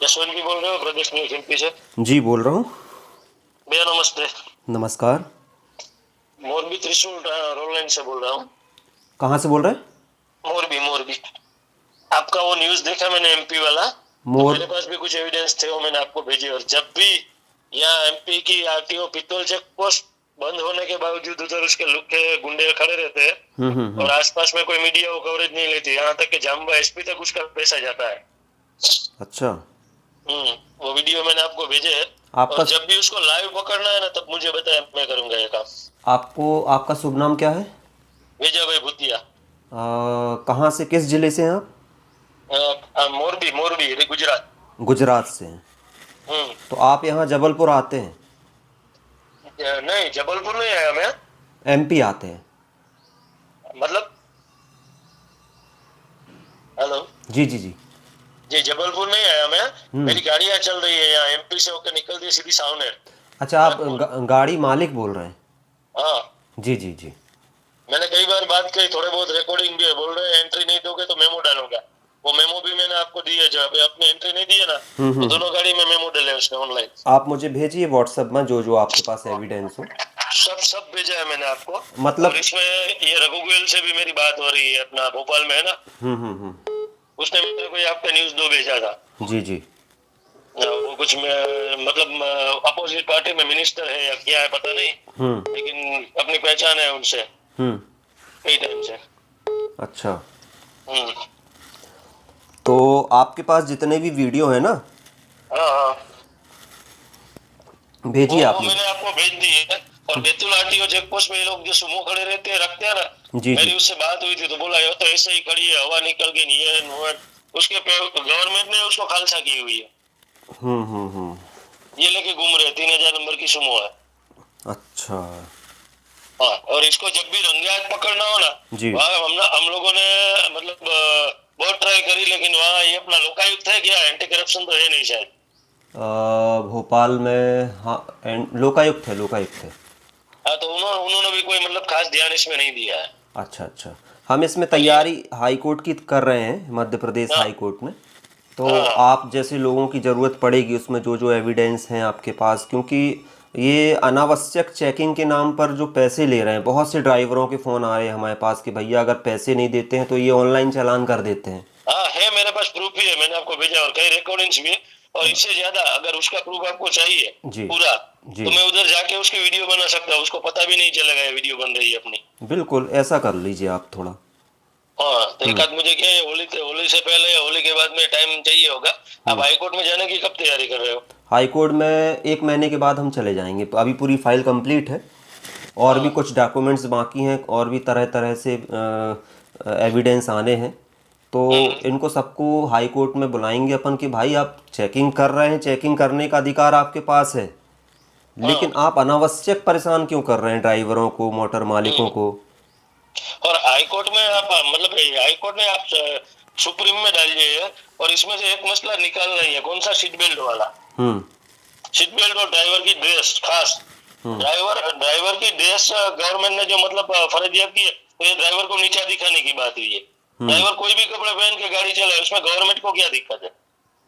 यशवंत जी बोल रहे हो प्रदेश न्यूज एमपी से। जी बोल रहा हूँ। भैया नमस्ते। नमस्कार। मोरबी त्रिशूल रोड लाइन से बोल रहा हूँ। कहाँ से बोल रहे हैं? मोरबी मोरबी। आपका वो न्यूज देखा मैंने एमपी वाला, तो मोर मेरे पास भी कुछ एविडेंस थे, वो मैंने आपको भेजे। और जब भी यहाँ एमपी की आरटीओ पित्तौल चेक पोस्ट बंद होने के बावजूद उधर उसके लुक के गुंडे खड़े रहते हैं और आसपास में कोई मीडिया वो कवरेज नहीं लेती, यहाँ तक कि जाम्बा एसपी तक उसका पैसा जाता है। अच्छा। वो वीडियो मैंने आपको भेजे है। और आपका जब भी उसको लाइव पकड़ना है ना, तब मुझे बताया, मैं करूंगा ये काम। आपको आपका शुभ नाम क्या है? विजय भाई भूतिया। कहाँ से, किस ज़िले से हैं आप? मोरबी मोरबी गुजरात। गुजरात से हैं। हम्म। तो आप यहाँ जबलपुर आते हैं? नहीं, जबलपुर नहीं आया मैं। एमपी आते हैं? मतलब, हेलो। जी जी जी। जी, जबलपुर नहीं आया मैं। हम्म। मेरी गाड़ियां चल रही है यहाँ, एमपी से होकर निकल दी सीधी सावनेर। अच्छा, आप भरतपुर। गाड़ी मालिक बोल रहे हैं? हाँ। जी जी जी। मैंने कई बार बात की, थोड़े बहुत रिकॉर्डिंग भी है। बोल रहे हैं एंट्री नहीं दोगे तो मेमो डालूंगा। वो मेमो भी मैंने आपको दी है। जब आपने एंट्री नहीं दी है ना, तो दोनों गाड़ी में मेमो डाले उसने ऑनलाइन। आप मुझे भेजिए व्हाट्सएप में जो जो आपके पास एविडेंस हो। सब सब भेजा है मैंने आपको। और मतलब। इसमें ये रघु गोयल से भी मेरी बात हो रही है, अपना भोपाल में है ना। उसने मेरे को ये आपका न्यूज 2 भेजा था। जी जी। वो कुछ में, मतलब अपोजिट पार्टी में मिनिस्टर है या क्या है पता नहीं, हम्म लेकिन अपनी पहचान है उनसे हम्म। कई टाइम से। अच्छा। हम्म। तो आपके पास जितने भी वीडियो है ना, हाँ हाँ। वो भेजिए आप वो मुझे। मैंने आपको भेज दी है। और बैतूल आरटीओ चेक पोस्ट में ये लोग जो सुमो खड़े रहते हैं, रखते हैं ना। जी जी। मेरी उससे बात हुई थी, तो बोला ये तो ऐसे ही खड़ी है, हवा निकल गई, ये है, वो है। उसके गवर्नमेंट ने उसको खालसा की हुई है। हम्म। ये लेके घूम रहे, 3000 नंबर की सुमो है। अच्छा। हाँ, और इसको जब भी रंगे हाथ पकड़ना हो ना, जी। वहाँ हम लोगों ने, मतलब बहुत ट्राई करी, लेकिन वहाँ ये अपना लोकायुक्त है क्या, एंटी करप्शन तो है नहीं शायद। भोपाल में, हाँ, लोकायुक्त है, लोकायुक्त है। हाँ, तो उन्होंने उन्होंने भी कोई मतलब खास ध्यान इसमें नहीं दिया है। अच्छा अच्छा। हम इसमें और ये, तैयारी हाई कोर्ट की कर रहे हैं, मध्य प्रदेश हाँ हाई कोर्ट में। तो हाँ आप जैसे लोगों की ज़रूरत पड़ेगी उसमें, जो जो एविडेंस हैं आपके पास, क्योंकि ये अनावश्यक चेकिंग के नाम पर जो पैसे ले रहे हैं, बहुत से ड्राइवरों के फ़ोन आ रहे हैं हमारे पास कि भैया अगर पैसे नहीं देते हैं तो ये ऑनलाइन चालान कर देते हैं। हाँ, है मेरे पास प्रूफ भी है, मैंने आपको भेजा, और कई रिकॉर्डिंग्स भी है। और इससे ज्यादा अगर उसका प्रूफ आपको चाहिए जी पूरा, जी। तो मैं उधर जाके उसकी वीडियो बना सकता हूँ, उसको पता भी नहीं चलेगा ये वीडियो बन रही है अपनी। बिल्कुल, ऐसा कर लीजिए आप थोड़ा। हाँ, तो एक हम्म। आध मुझे क्या है, होली से पहले या होली के बाद में टाइम चाहिए होगा। आप हाई कोर्ट में जाने की कब तैयारी कर रहे हो? हाई कोर्ट में 1 महीने के बाद हम चले जाएंगे। अभी पूरी फाइल कंप्लीट है, और भी हाँ। कुछ डॉक्यूमेंट्स बाकी हैं, और भी तरह तरह से एविडेंस आने हैं। तो हम्म। इनको सबको हाई कोर्ट में बुलाएंगे अपन कि भाई आप चेकिंग कर रहे हैं, चेकिंग करने का अधिकार आपके पास है, लेकिन हाँ। आप अनावश्यक परेशान क्यों कर रहे हैं ड्राइवरों को, मोटर मालिकों हम्म। को। और हाई कोर्ट में आप, मतलब हाई कोर्ट में आप सुप्रीम में डालिए। और इसमें से एक मसला निकाल रही है, कौन सा, सीट बेल्ट वाला। हम्म सीट बेल्ट और ड्राइवर की ड्रेस खास। हम्म ड्राइवर की ड्रेस गवर्नमेंट ने जो मतलब फर्जियत की है, तो ये ड्राइवर को नीचा दिखाने की बात हुई है। हम्म ड्राइवर कोई भी कपड़े पहन के गाड़ी चलाए, उसमें गवर्नमेंट को क्या दिक्कत है?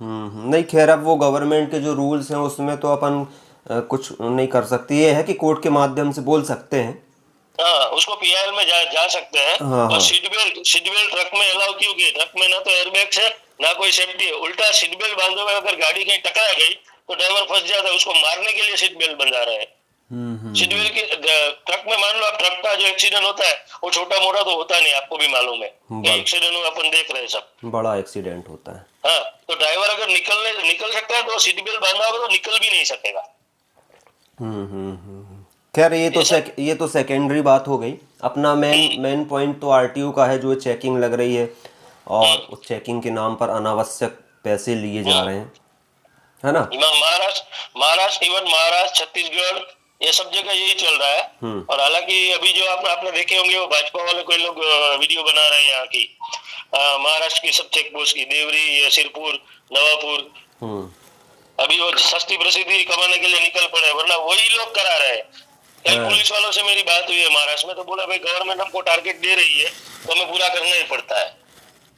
नहीं, खैर अब वो गवर्नमेंट के जो रूल्स हैं उसमें तो अपन कुछ नहीं कर सकते। ये है कि कोर्ट के माध्यम से बोल सकते हैं। हाँ, उसको पीआर में जा सकते हैं। हाँ और हाँ। सीट बेल्ट ट्रक में अलाउ क्यों की? ट्रक में ना तो एयरबैग्स है, ना कोई सेफ्टी है। उल्टा सीट बेल्ट बांधे हुए अगर गाड़ी कहीं टकरा गई, तो ड्राइवर फंस जाता है, उसको मारने के लिए सीट बेल्ट बंधा रहे हैं। सीट बेल्ट की ट्रक में, मान लो आप, ट्रक का जो एक्सीडेंट होता है वो छोटा मोटा तो होता नहीं, आपको भी मालूम है। कई बड़ एक्सीडेंट हुआ, अपन देख रहे हैं सब। बड़ा एक्सीडेंट होता है। हाँ, तो ड्राइवर अगर निकल सकता है, तो सीट बेल्ट बांधा होगा तो निकल भी नहीं सकेगा। खैर ये सब। ये तो सेकेंडरी बात हो गई। अपना मेन हम्म। मेन पॉइंट तो आरटीओ का है, जो चेकिंग लग रही है, और हम्म। उस चेकिंग के नाम पर अनावश्यक पैसे लिए जा हम्म। रहे हैं, है ना। महाराष्ट्र, इवन महाराष्ट्र, छत्तीसगढ़, ये सब जगह यही चल रहा है। और हालांकि अभी जो आपने देखे होंगे, वो भाजपा वाले कोई लोग वीडियो बना रहे हैं यहाँ की, महाराष्ट्र की सब चेक पोस्ट की, देवरी, सिरपुर, नवापुर। हम्म अभी वो सस्ती प्रसिद्धि कमाने के लिए निकल पड़े, वरना वही लोग करा रहे हैं। कल हाँ, पुलिस वालों से मेरी बात हुई है महाराष्ट्र में, तो बोला भाई गवर्नमेंट हमको टारगेट दे रही है, तो हमें पूरा करना ही पड़ता है।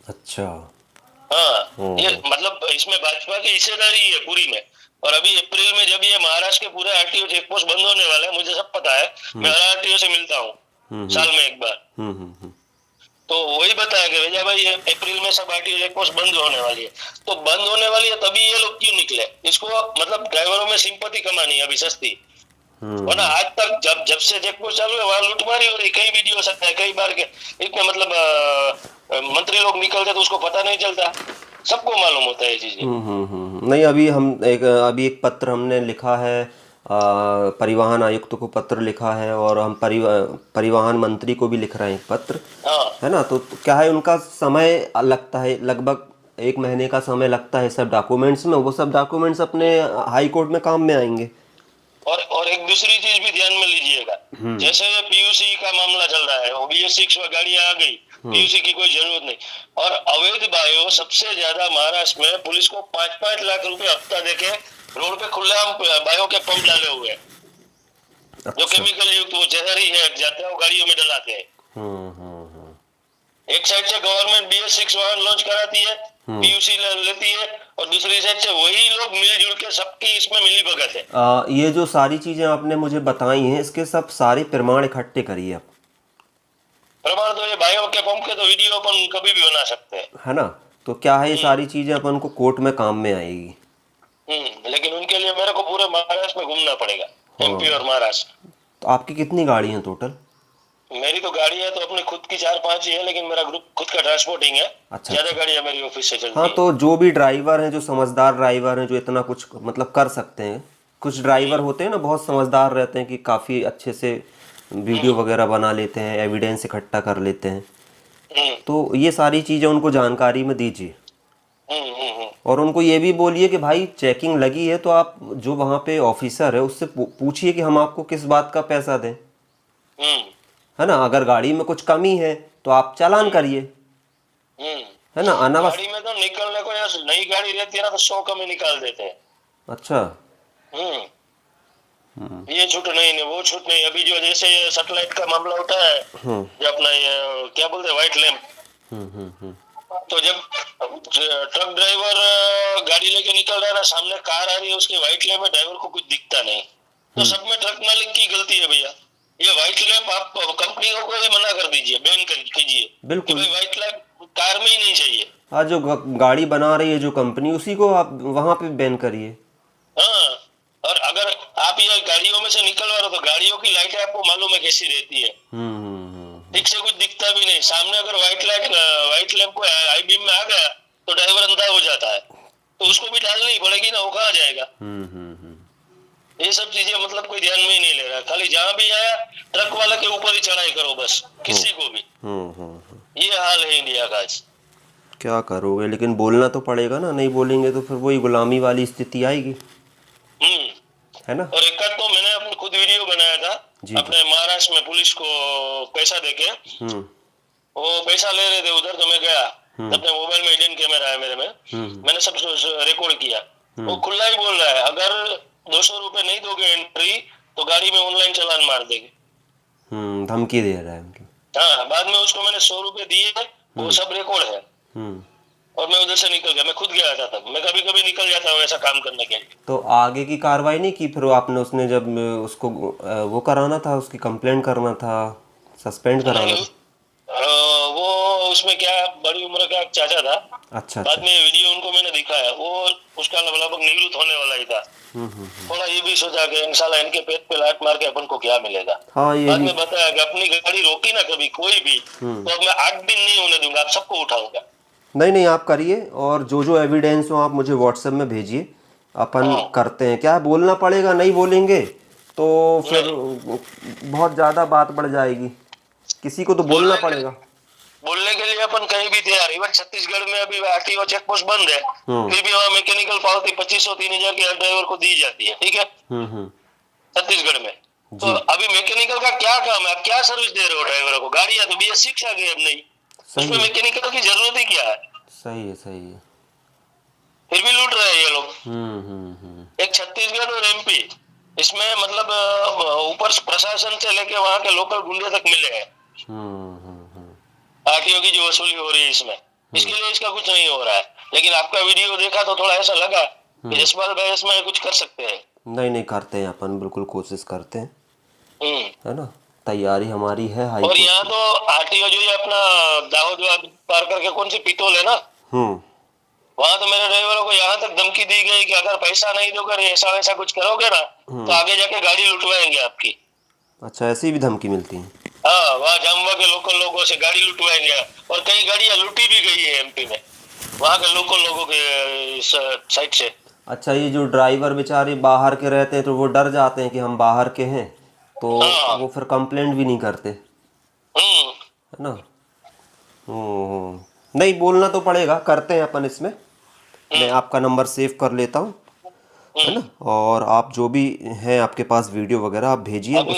अच्छा। हाँ, ये मतलब इसमें भाजपा की हिस्सेदारी है पूरी में। और अभी अप्रैल में जब ये महाराष्ट्र के पूरे आरटीओ चेक पोस्ट बंद होने वाले हैं, मुझे सब पता है, मैं हर आरटीओ से मिलता हूँ साल में एक बार। तो वही बताया कि भैया भाई अप्रैल में सब आरटीओ चेक पोस्ट बंद होने वाली है, तो बंद होने वाली है तभी ये लोग क्यों निकले? इसको मतलब ड्राइवरों में सिंपैथी कमानी है अभी सस्ती, वरना आज तक जब से चेक पोस्ट चालू है वहाँ लूटमारी हो रही, कई वीडियो सकता है, कई बार के इतने मतलब मंत्री लोग निकलते तो उसको पता नहीं चलता, सबको मालूम होता है ये चीजें। नहीं, अभी एक पत्र हमने लिखा है, परिवहन आयुक्त को पत्र लिखा है, और हम परिवहन मंत्री को भी लिख रहे हैं एक पत्र, हाँ है ना। तो क्या है, उनका समय लगता है, लगभग 1 महीने का समय लगता है सब डॉक्यूमेंट्स में, वो सब डॉक्यूमेंट्स अपने हाई कोर्ट में काम में आएंगे। और एक दूसरी चीज भी ध्यान में लीजिएगा, जैसे ये पीयूसी का मामला चल रहा है, वो BS6 गाड़ियां आ गई, पीयूसी की कोई जरूरत नहीं, और अवैध बायो सबसे ज्यादा महाराष्ट्र में पुलिस को 5-5 लाख रुपए हफ्ता देके रोड पे खुलेआम बायो के पंप डाले हुए हैं, जो केमिकल युक्त वो जहरी है जाते हैं, वो गाड़ियों में डलाते हैं। एक साइड से गवर्नमेंट BS6 वाहन लॉन्च कराती है, पीयूसी लेती है, और दूसरी साइड से वही लोग मिलजुल के सबकी इसमें मिली भगत है। ये जो सारी चीजें आपने मुझे बताई हैं, इसके सब सारे प्रमाण इकट्ठे करिए आप। प्रमाण तो ये बायो के पंप के तो वीडियो अपन कभी भी बना सकते हैं, है ना। तो क्या है, ये सारी चीजें अपन को कोर्ट में काम में आएगी। लेकिन उनके लिए मेरे को पूरे महाराष्ट्र में घूमना पड़ेगा, MP और महाराष्ट्र। तो आपकी कितनी गाड़ी हैं टोटल? मेरी तो गाड़ी है तो अपनी खुद की 4-5 ही है, लेकिन मेरा ग्रुप खुद का ट्रांसपोर्टिंग है। अच्छा, ज्यादा गाड़ियां मेरी ऑफिस से चलती हाँ। है। तो जो भी ड्राइवर हैं, जो समझदार ड्राइवर हैं, जो इतना कुछ मतलब कर सकते हैं, कुछ ड्राइवर होते हैं ना बहुत समझदार रहते हैं कि काफ़ी अच्छे से वीडियो वगैरह बना लेते हैं, एविडेंस इकट्ठा कर लेते हैं, तो ये सारी चीज़ें उनको जानकारी में दीजिए। और उनको ये भी बोलिए कि भाई चेकिंग लगी है तो आप जो वहाँ पे ऑफिसर है उससे पूछिए कि हम आपको किस बात का पैसा दें, है ना। अगर गाड़ी में कुछ कमी है तो आप चालान करिए, है ना। गाड़ी में तो निकलने को यार नई गाड़ी रहती है ना तो 100 कमी निकाल देते हैं। अच्छा। ये छूट नहीं, वो छूट नहीं। अभी जो जैसे ये सैटेलाइट का मामला उठा है, जो अपना ये क्या बोलते हैं व्हाइट लैंप, तो जब ट्रक ड्राइवर गाड़ी लेके निकल रहा है ना, सामने कार आ रही है, उसके व्हाइट लैंप में ड्राइवर को कुछ दिखता नहीं, तो सब में ट्रक मालिक की गलती है भैया। ये व्हाइट लैंप आप कंपनियों को भी मना कर दीजिए, बैन कर कीजिए, बिल्कुल। भाई व्हाइट लैंप कार में ही नहीं चाहिए। हाँ, जो गाड़ी बना रही है जो कंपनी, उसी को आप वहां पे बैन करिए। हाँ, और अगर आप ये गाड़ियों में से निकलवा रहे हो तो गाड़ियों की लाइटें आपको मालूम है कैसी रहती है, ठीक से कुछ दिखता भी नहीं। सामने अगर व्हाइट लैंप को आई बीम में आ गया तो ड्राइवर अंधा हो जाता है, तो उसको भी डालनी पड़ेगी ना, वो कहाँ जाएगा। ये सब चीजें मतलब कोई ध्यान में ही नहीं ले रहा, खाली जहाँ भी आया ट्रक वाले के ऊपर ही चढ़ाई करो बस, किसी को भी। ये हाल है इंडिया का आज। क्या करोगे, लेकिन बोलना तो पड़ेगा ना, नहीं बोलेंगे तो फिर वही गुलामी वाली स्थिति आएगी, है ना। और एक तो मैंने अपने खुद वीडियो बनाया था अपने महाराष्ट्र में पुलिस को पैसा देके, वो पैसा ले रहे थे उधर, तो मैं गया, अपने मोबाइल में हिडन कैमरा है मेरे में, मैंने सब रिकॉर्ड किया। वो खुला ही बोल रहा है अगर 200 रुपए नहीं दोगे एंट्री तो गाड़ी में ऑनलाइन चालान मार देंगे। धमकी दे रहा है। हाँ, बाद में उसको मैंने 100 रुपए दिए, वो सब रिकॉर्ड है, और मैं उधर से निकल गया। मैं खुद गया था तब, मैं कभी कभी निकल जाता हूँ ऐसा काम करने के लिए। तो आगे की कार्रवाई नहीं की फिर आपने? उसने जब उसको वो कराना था, उसकी कंप्लेंट करना था, सस्पेंड कराना था? वो उसमें क्या बड़ी उम्र का चाचा था। अच्छा। बाद में वीडियो उनको मैंने दिखाया, वो उसका लगभग निवृत्त होने वाला ही था। थोड़ा ये भी सोचा कि इंशाल्लाह इनके पेट पे लात मार के अपन को क्या मिलेगा। हाँ, ये बाद में बताया कि अपनी गाड़ी रोकी ना कभी कोई भी, तो अब मैं 8 दिन नहीं होने दूंगा, आप सबको उठाऊंगा। नहीं, आप करिए, और जो एविडेंस हो आप मुझे व्हाट्सएप में भेजिए, अपन करते हैं। क्या बोलना पड़ेगा, नहीं बोलेंगे तो फिर बहुत ज़्यादा बात बढ़ जाएगी, किसी को तो बोलना पड़ेगा। बोलने के लिए अपन कहीं भी तैयार। इवन छत्तीसगढ़ में अभी आरटीओ चेक पोस्ट बंद है, फिर भी वहाँ मैकेनिकल पावती 2500-3000 की हर ड्राइवर को दी जाती है, ठीक है, छत्तीसगढ़ में। तो अभी मैकेनिकल का क्या काम है, आप क्या सर्विस दे रहे हो ड्राइवरों को? गाड़ियां तो BS6 आ गई, अब नहीं, उसमें मैकेनिकल की जरूरत ही क्या है? सही है। फिर भी लूट रहे हैं ये लोग। एक छत्तीसगढ़ और MP, इसमें मतलब ऊपर प्रशासन से लेके वहाँ के लोकल गुंडे तक मिले हैं। आरटीओ की जो वसूली हो रही है इसमें, इसके लिए इसका कुछ नहीं हो रहा है। लेकिन आपका वीडियो देखा तो थोड़ा ऐसा लगा कि जसपाल भाई इसमें कुछ कर सकते हैं। नहीं नहीं, करते हैं अपन, बिल्कुल कोशिश करते हैं, हम्म। है ना। तैयारी हमारी है हाई और कोर्ट यहाँ की। तो आरटीओ जो ये अपना दाहोद पार करके कौन सी पितौल है ना, हम्म। वहां तो मेरे ड्राइवरों को यहाँ तक धमकी दी गई कि अगर पैसा नहीं दोगे, ऐसा वैसा कुछ करोगे ना तो आगे जाके गाड़ी लुटवाएंगे आपकी। अच्छा, ऐसी भी धमकी मिलती है? हाँ, वहाँ जामुआ के लोकल लोगों से गाड़ी लुटवाएंगे, और कई गाड़ियां लूटी भी गई है एमपी में, वहाँ के लोकल लोगों के साइड से। अच्छा, ये जो ड्राइवर बेचारे बाहर के रहते हैं तो वो डर जाते हैं कि हम बाहर के हैं, तो हाँ। वो फिर कंप्लेंट भी नहीं करते, हम्म। है ना। नहीं, बोलना तो पड़ेगा, करते हैं अपन इसमें। मैं आपका नंबर सेव कर लेता हूँ, है ना। और आप जो भी हैं आपके पास वीडियो वगैरह आप भेजिए अभी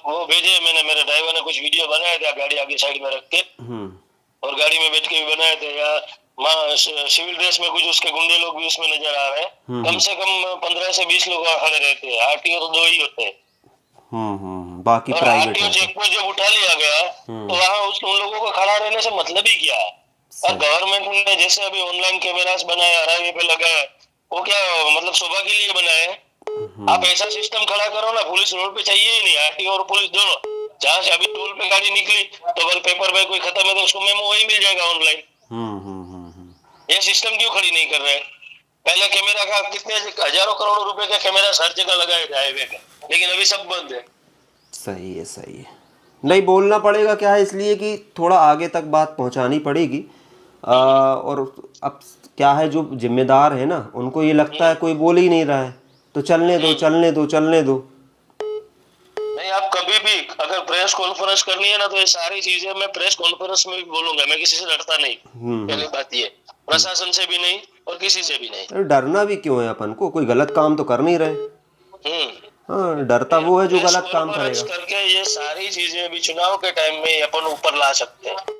वो भेजे मैंने, मेरे ड्राइवर ने कुछ वीडियो बनाए थे गाड़ी आगे साइड में रख के, और गाड़ी में बैठ के भी बनाए थे। या सिविल ड्रेस में कुछ उसके गुंडे लोग भी उसमें नजर आ रहे हैं। कम से कम 15 से 20 लोग खड़े रहते हैं। आरटीओ तो 2 ही होते हैं। बाकी और प्राइवेट आरटीओ है। चेक पोस्ट जब उठा लिया गया तो वहाँ उन लोगों को खड़ा रहने से मतलब ही क्या है। और गवर्नमेंट ने जैसे अभी ऑनलाइन कैमरास बनाया, हाईवे पे लगाया, वो क्या मतलब शोभा के लिए बनाए हैं? आप ऐसा सिस्टम खड़ा करो ना, पुलिस रोड पे चाहिए ही नहीं, आरटीओ और पुलिस दोनों। जहाँ से अभी टोल पे गाड़ी निकली तो अगर पेपर पे कोई खत्म है तो उसको मेमो वही मिल जाएगा ऑनलाइन। ये सिस्टम क्यों खड़ी नहीं कर रहे? पहले कैमरा का कितने हजारों करोड़ों रुपए का कैमरा हर जगह लगाए थे हाईवे पे, लेकिन अभी सब बंद है। सही है, सही है। नहीं, बोलना पड़ेगा, क्या है, इसलिए कि थोड़ा आगे तक बात पहुंचानी पड़ेगी। और अब क्या है, जो जिम्मेदार है ना, उनको ये लगता है कोई बोल ही नहीं रहा है तो चलने दो चलने दो चलने दो। नहीं, आप कभी भी अगर प्रेस कॉन्फ्रेंस करनी है ना तो ये सारी चीजें मैं प्रेस कॉन्फ्रेंस में भी बोलूंगा। मैं किसी से डरता नहीं, पहली बात ये, प्रशासन से भी नहीं और किसी से भी नहीं। अरे डरना भी क्यों है, अपन को कोई गलत काम तो कर नहीं रहे। हाँ, डरता वो है जो प्रेस गलत काम कॉन्फ्रेंस करेगा। करके ये सारी चीजें भी चुनाव के टाइम में अपन ऊपर ला सकते हैं।